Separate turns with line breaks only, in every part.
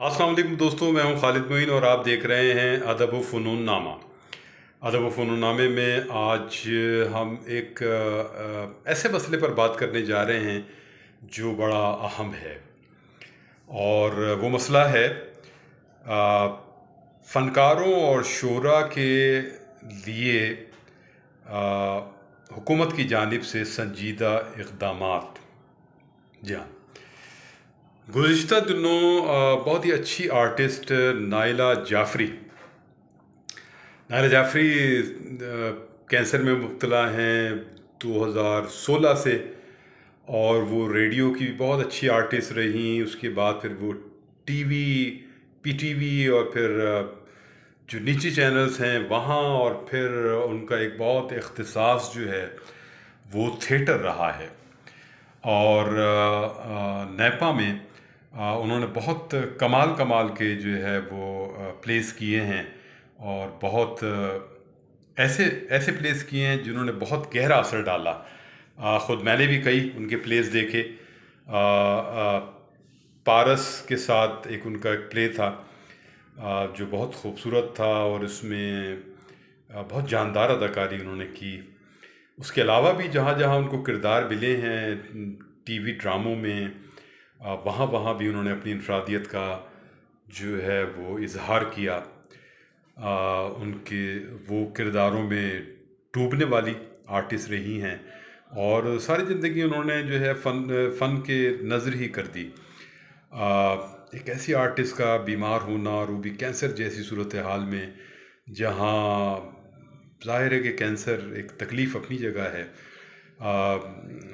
अस्सलाम वालेकुम दोस्तों, मैं हूं खालिद मोइन और आप देख रहे हैं अदब व फ़नून नामा। अदब व फ़नून नामे में आज हम एक ऐसे मसले पर बात करने जा रहे हैं जो बड़ा अहम है। और वो मसला है फ़नकारों और शोरा के लिए हुकूमत की जानिब से संजीदा इक़दामात। जी हाँ, गुज़िश्ता दिनों बहुत ही अच्छी आर्टिस्ट नायला जाफ़री कैंसर में मुब्तला हैं 2016 से। और वो रेडियो की बहुत अच्छी आर्टिस्ट रहीं। उसके बाद फिर वो टीवी, पीटीवी और फिर जो निजी चैनल्स हैं वहाँ, और फिर उनका एक बहुत इख्तिसास जो है वो थिएटर रहा है। और नेपा में उन्होंने बहुत कमाल कमाल के जो है वो प्लेस किए हैं। और बहुत ऐसे ऐसे प्लेस किए हैं जिन्होंने बहुत गहरा असर डाला। ख़ुद मैंने भी कई उनके प्लेस देखे। पारस के साथ एक उनका एक प्ले था जो बहुत खूबसूरत था और उसमें बहुत जानदार अदाकारी उन्होंने की। उसके अलावा भी जहाँ जहाँ उनको किरदार मिले हैं टीवी ड्रामों में, वहाँ वहाँ भी उन्होंने अपनी इनफरादियत का जो है वो इजहार किया। उनके वो किरदारों में डूबने वाली आर्टिस्ट रही हैं और सारी ज़िंदगी उन्होंने जो है फ़न के नज़र ही कर दी। एक ऐसी आर्टिस्ट का बीमार होना, और वो भी कैंसर जैसी सूरत हाल में, जहाँ ज़ाहिर है कि कैंसर एक तकलीफ़ अपनी जगह है।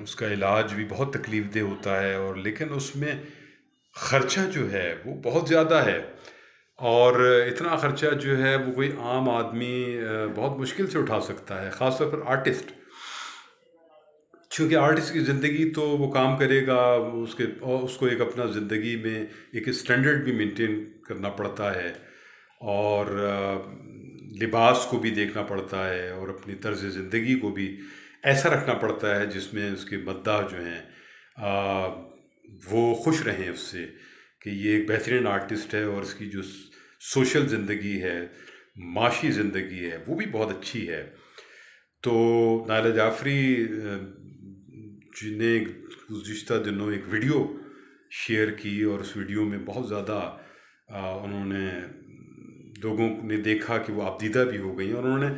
उसका इलाज भी बहुत तकलीफ़देह होता है, और लेकिन उसमें ख़र्चा जो है वो बहुत ज़्यादा है। और इतना ख़र्चा जो है वो कोई आम आदमी बहुत मुश्किल से उठा सकता है, ख़ास तौर पर आर्टिस्ट। चूँकि आर्टिस्ट की ज़िंदगी तो वो काम करेगा, और उसको एक अपना ज़िंदगी में एक स्टैंडर्ड भी मेंटेन करना पड़ता है, और लिबास को भी देखना पड़ता है, और अपनी तर्ज़ ज़िंदगी को भी ऐसा रखना पड़ता है जिसमें उसके मद्दाह जो हैं वो खुश रहें उससे कि ये एक बेहतरीन आर्टिस्ट है, और इसकी जो सोशल ज़िंदगी है, माशी ज़िंदगी है, वो भी बहुत अच्छी है। तो नायला जाफ़री जी ने गुज़िश्ता दिनों एक वीडियो शेयर की, और उस वीडियो में बहुत ज़्यादा उन्होंने लोगों ने देखा कि वो आपदीदा भी हो गई। और उन्होंने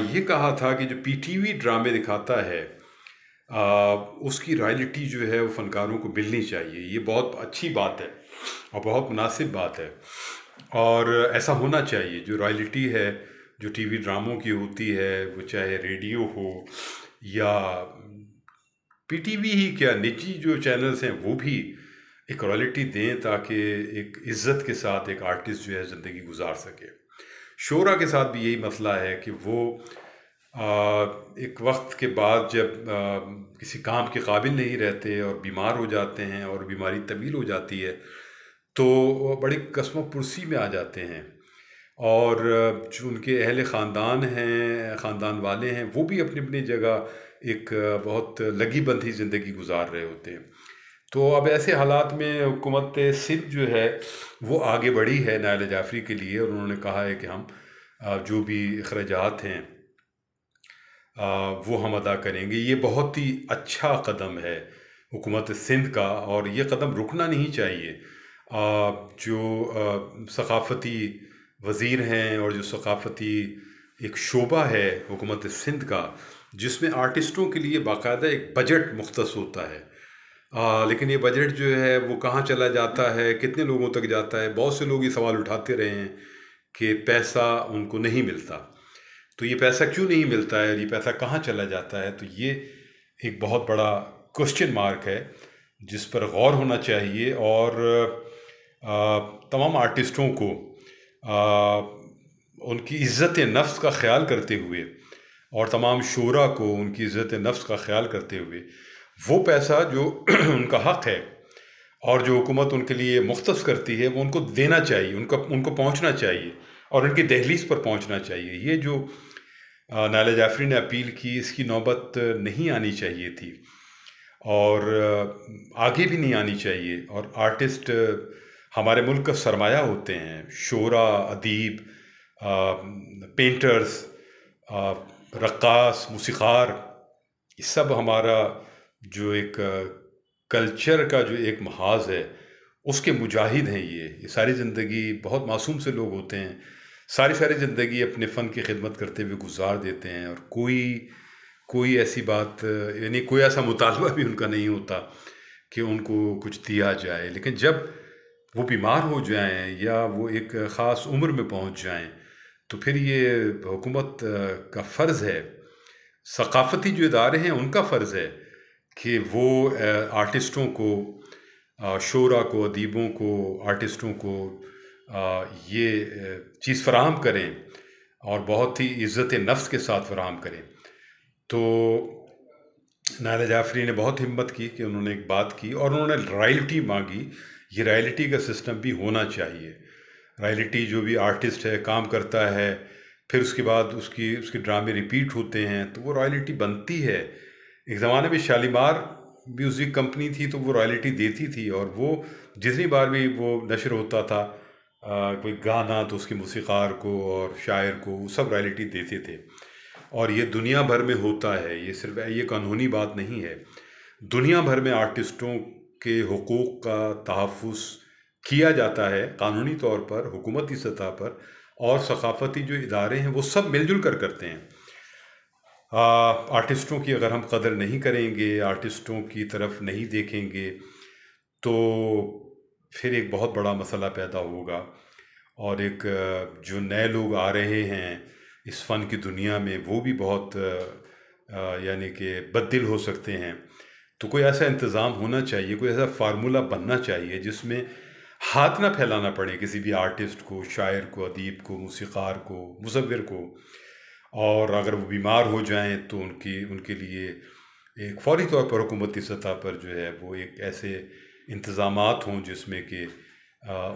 ये कहा था कि जो पीटीवी ड्रामे दिखाता है उसकी रॉयल्टी जो है वो फ़नकारों को मिलनी चाहिए। ये बहुत अच्छी बात है और बहुत मुनासिब बात है, और ऐसा होना चाहिए। जो रॉयल्टी है जो टीवी ड्रामों की होती है, वो चाहे रेडियो हो या पीटीवी ही क्या, निजी जो चैनल्स हैं वो भी एक रॉयल्टी दें, ताकि एक इज़्ज़त के साथ एक आर्टिस्ट जो है ज़िंदगी गुजार सके। शोरा के साथ भी यही मसला है कि वो एक वक्त के बाद जब किसी काम के काबिल नहीं रहते और बीमार हो जाते हैं, और बीमारी तवील हो जाती है, तो वो बड़ी कसम पुरसी में आ जाते हैं। और जो उनके अहले ख़ानदान हैं, ख़ानदान वाले हैं, वो भी अपनी अपनी जगह एक बहुत लगी बंधी ज़िंदगी गुजार रहे होते हैं। तो अब ऐसे हालात में हुकूमत सिंध जो है वो आगे बढ़ी है नायला जाफ़री के लिए, और उन्होंने कहा है कि हम जो भी अखराजात हैं वो हम अदा करेंगे। ये बहुत ही अच्छा कदम है हुकूमत सिंध का, और ये कदम रुकना नहीं चाहिए। जो सकाफ़ती वज़ीर हैं, और जो सकाफ़ती एक शोबा है हुकूमत सिंध का, जिसमें आर्टिस्टों के लिए बाकायदा एक बजट मुख्तस होता है, लेकिन ये बजट जो है वो कहाँ चला जाता है, कितने लोगों तक जाता है। बहुत से लोग ये सवाल उठाते रहे हैं कि पैसा उनको नहीं मिलता, तो ये पैसा क्यों नहीं मिलता है, और ये पैसा कहाँ चला जाता है। तो ये एक बहुत बड़ा क्वेश्चन मार्क है जिस पर गौर होना चाहिए। और तमाम आर्टिस्टों को उनकी इज़्ज़त नफ्स का ख़्याल करते हुए, और तमाम शोरा को उनकी इज़्ज़त नफ्स का ख़्याल करते हुए, वो पैसा जो उनका हक़ है और जो हुकूमत उनके लिए मुख्तस करती है, वो उनको देना चाहिए, उनको पहुँचना चाहिए, और उनकी दहलीज़ पर पहुँचना चाहिए। ये जो नायला जाफ़री ने अपील की, इसकी नौबत नहीं आनी चाहिए थी, और आगे भी नहीं आनी चाहिए। और आर्टिस्ट हमारे मुल्क का सरमाया होते हैं। शोरा, अदीब, पेंटर्स, रक्कास, मूसीक़ार, ये सब हमारा जो एक कल्चर का जो एक महाज़ है, उसके मुजाहिद हैं ये सारी ज़िंदगी बहुत मासूम से लोग होते हैं, सारी सारी ज़िंदगी अपने फ़न की खिदमत करते हुए गुजार देते हैं, और कोई कोई ऐसी बात, यानी कोई ऐसा मुतालबा भी उनका नहीं होता कि उनको कुछ दिया जाए। लेकिन जब वो बीमार हो जाएं या वो एक ख़ास उम्र में पहुंच जाएं, तो फिर ये हुकूमत का फ़र्ज़ है, सक़ाफ़ती जो इदारे हैं उनका फ़र्ज़ है कि वो आर्टिस्टों को, शोरा को, अदीबों को, आर्टिस्टों को ये चीज़ फ़राहम करें, और बहुत ही इज़्ज़त नफ्स के साथ फ़राहम करें। तो नायला जाफ़री ने बहुत हिम्मत की कि उन्होंने एक बात की और उन्होंने रॉयल्टी मांगी। ये रॉयल्टी का सिस्टम भी होना चाहिए। रॉयल्टी, जो भी आर्टिस्ट है काम करता है, फिर उसके बाद उसके ड्रामे रिपीट होते हैं, तो वो रॉयल्टी बनती है। एक ज़माने में शालीमार म्यूज़िक कंपनी थी, तो वो रॉयल्टी देती थी, और वो जितनी बार भी वो नशर होता था कोई गाना, तो उसके मूसीक़ार को और शायर को वो सब रॉयल्टी देते थे। और ये दुनिया भर में होता है, ये सिर्फ ये कानूनी बात नहीं है, दुनिया भर में आर्टिस्टों के हुकूक का तहफ़्फ़ुज़ किया जाता है कानूनी तौर पर, हुकूमती सतह पर, और सक़ाफ़ती जो इदारे हैं वो सब मिलजुल कर करते हैं। आर्टिस्टों की अगर हम कदर नहीं करेंगे, आर्टिस्टों की तरफ नहीं देखेंगे, तो फिर एक बहुत बड़ा मसला पैदा होगा। और एक जो नए लोग आ रहे हैं इस फ़न की दुनिया में, वो भी बहुत यानी कि बददिल हो सकते हैं। तो कोई ऐसा इंतज़ाम होना चाहिए, कोई ऐसा फार्मूला बनना चाहिए जिसमें हाथ ना फैलाना पड़े किसी भी आर्टिस्ट को, शायर को, अदीब को, मूसीक़ार को, मुसव्विर को। और अगर वो बीमार हो जाएं तो उनके लिए एक फ़ौरी तौर पर हुकूमती सतह पर जो है वो एक ऐसे इंतज़ामात हों जिसमें कि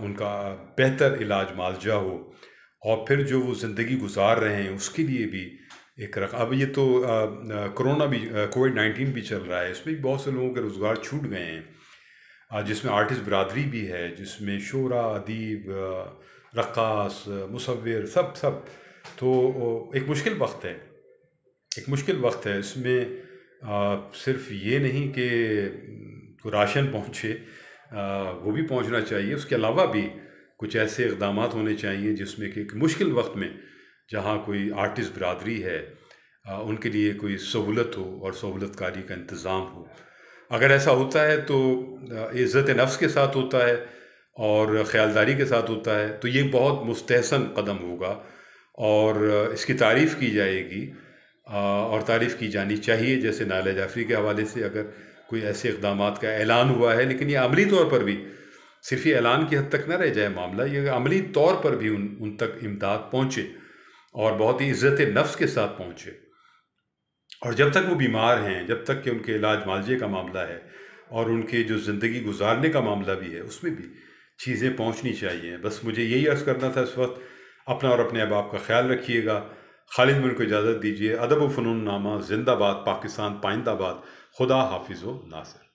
उनका बेहतर इलाज मुआवजा हो, और फिर जो वो ज़िंदगी गुजार रहे हैं उसके लिए भी एक अब ये तो कोरोना भी, कोविड-19 भी चल रहा है, इसमें भी बहुत से लोगों के रोज़गार छूट गए हैं, जिसमें आर्टिस्ट बरादरी भी है, जिसमें शोरा, अदीब, रक्कास, मुसव्विर, सब सब। तो एक मुश्किल वक्त है, एक मुश्किल वक्त है। इसमें सिर्फ ये नहीं कि राशन पहुँचे, वो भी पहुँचना चाहिए, उसके अलावा भी कुछ ऐसे इक़दामात होने चाहिए जिसमें कि मुश्किल वक्त में जहाँ कोई आर्टिस्ट बरादरी है उनके लिए कोई सहूलत हो और सहूलतकारी का इंतज़ाम हो। अगर ऐसा होता है तो इज़्ज़त नफ्स के साथ होता है और ख़यालदारी के साथ होता है, तो ये बहुत मुस्तहसन कदम होगा और इसकी तारीफ़ की जाएगी, और तारीफ़ की जानी चाहिए। जैसे नायला जाफ़री के हवाले से अगर कोई ऐसे इक़दामात का ऐलान हुआ है, लेकिन ये अमली तौर पर भी सिर्फ ये ऐलान की हद तक न रह जाए मामला, ये अमली तौर पर भी उन तक इमदाद पहुँचे और बहुत ही इज़्ज़त नफ्स के साथ पहुँचे। और जब तक वो बीमार हैं, जब तक कि उनके इलाज मुआवजे का मामला है और उनके जो ज़िंदगी गुजारने का मामला भी है, उसमें भी चीज़ें पहुँचनी चाहिए। बस मुझे यही अर्ज़ करना था इस वक्त। अपना और अपने अहबाब का ख्याल रखिएगा। खालिद मीर को इजाज़त दीजिए। अदब व फ़नून नामा ज़िंदाबाद, पाकिस्तान पाइंदाबाद। खुदा हाफिज़ व नासिर।